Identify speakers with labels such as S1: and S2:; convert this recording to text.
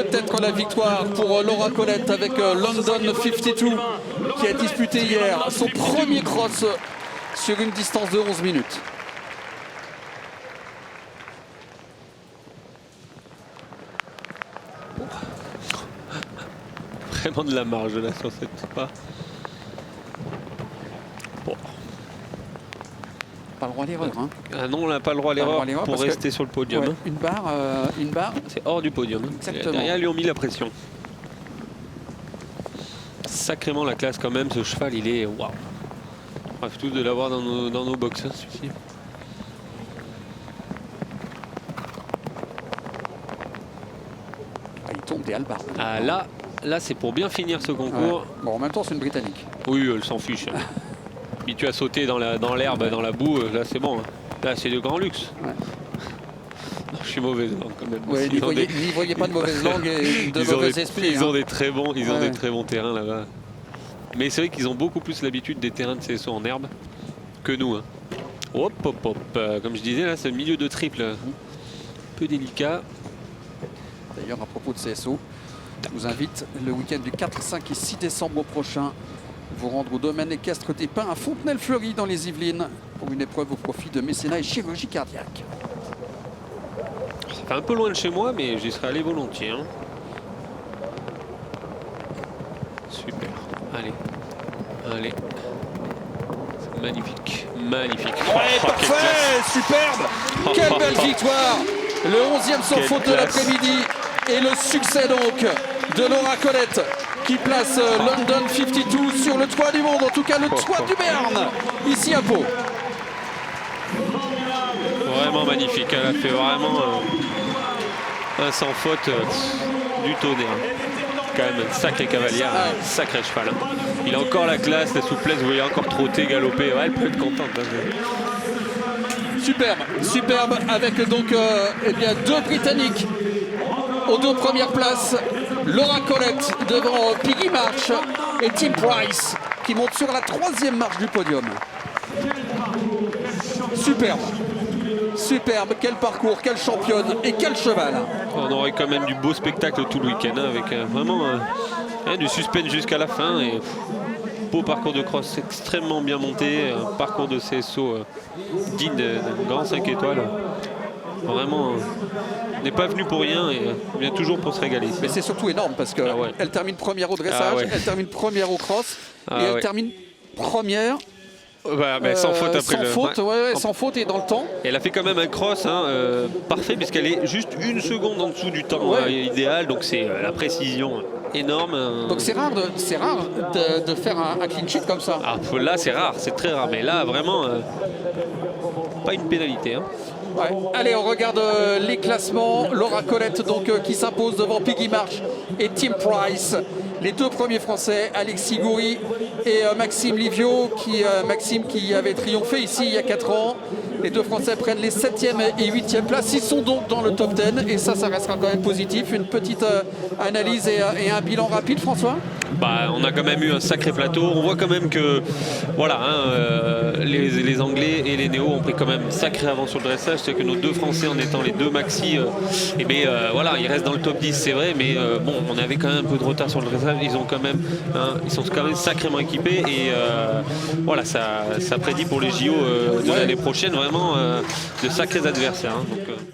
S1: peut-être la victoire pour Laura Colette avec London 52 qui a disputé hier son premier cross sur une distance de 11 minutes.
S2: Vraiment de la marge là sur cette pas. Bon.
S1: Pas le droit à l'erreur. Hein.
S2: Ah non, on n'a pas le droit à l'erreur pour rester sur le podium.
S1: Ouais, une barre.
S2: C'est hors du podium.
S1: Exactement.
S2: Derrière, ils lui ont mis la pression. Sacrément la classe quand même, ce cheval, il est waouh. On rêve tous de l'avoir dans nos box, hein, celui-ci.
S1: Ah, il tombe des Albards.
S2: Ah là c'est pour bien finir ce concours.
S1: Ouais. Bon, en même temps, c'est une Britannique.
S2: Oui, elle s'en fiche. Puis tu as sauté dans l'herbe, dans la boue, là c'est bon. Là c'est de grand luxe. Ouais. Non, je suis mauvaise langue quand même.
S1: Ouais, n'y voyez pas de mauvaise langue et de mauvais esprit.
S2: Ils ont des très bons, des très bons terrains là-bas. Mais c'est vrai qu'ils ont beaucoup plus l'habitude des terrains de CSO en herbe que nous. Hein. Hop, hop, hop. Comme je disais, là c'est le milieu de triple. Un peu délicat.
S1: D'ailleurs, à propos de CSO, je vous invite le week-end du 4, 5 et 6 décembre prochain vous rendre au domaine équestre des Pins à Fontenay-le-Fleury dans les Yvelines pour une épreuve au profit de mécénat et chirurgie cardiaque.
S2: Ça fait un peu loin de chez moi, mais j'y serais allé volontiers. Hein. Super. Allez. C'est magnifique. Magnifique.
S1: Ouais, parfait, superbe. Quelle belle victoire. Le 11e sans faute de l'après-midi. Et le succès donc de Laura Colette qui place London 52 sur le toit du monde, en tout cas le toit du Béarn, ici à Pau.
S2: Vraiment magnifique, elle a fait vraiment un sans faute du tonnerre. Quand même un sacré cavalière, un sacré cheval. Hein. Il a encore la classe, la souplesse, vous voyez encore trotter, galoper, ouais, elle peut être contente. Hein.
S1: Superbe avec donc eh bien, deux Britanniques aux deux premières places. Laura Colette devant Piggy March et Tim Price qui monte sur la 3e marche du podium. Superbe, quel parcours, quelle championne et quel cheval.
S2: On aurait quand même du beau spectacle tout le week-end hein, avec vraiment du suspense jusqu'à la fin. Et beau parcours de cross extrêmement bien monté, un parcours de CSO digne d'un grand 5 étoiles. Vraiment, n'est pas venu pour rien et vient toujours pour se régaler.
S1: Mais c'est surtout énorme parce qu'elle termine première au dressage, elle termine première au cross et elle termine première.
S2: Sans faute après
S1: sans faute et dans le temps.
S2: Et elle a fait quand même un cross parfait puisqu'elle est juste 1 seconde en dessous du temps idéal, donc c'est la précision énorme.
S1: Donc c'est rare de faire un clean sheet comme ça.
S2: Ah, là c'est rare, c'est très rare, mais là vraiment pas une pénalité. Hein.
S1: Ouais. Allez, on regarde les classements. Laura Colette donc qui s'impose devant Piggy March et Tim Price. Les deux premiers Français, Alexis Goury et Maxime Livio, Maxime qui avait triomphé ici il y a 4 ans. Les deux Français prennent les 7e et 8e places. Ils sont donc dans le top 10 et ça restera quand même positif. Une petite analyse et un bilan rapide, François.
S2: On a quand même eu un sacré plateau. On voit quand même que voilà, les Anglais et les Néo ont pris quand même sacré avance sur le dressage. C'est que nos deux Français, en étant les deux maxi, ils restent dans le top 10, c'est vrai, mais on avait quand même un peu de retard sur le dressage. Ils sont quand même sacrément équipés et ça prédit pour les JO de l'année prochaine vraiment de sacrés adversaires. Hein, donc,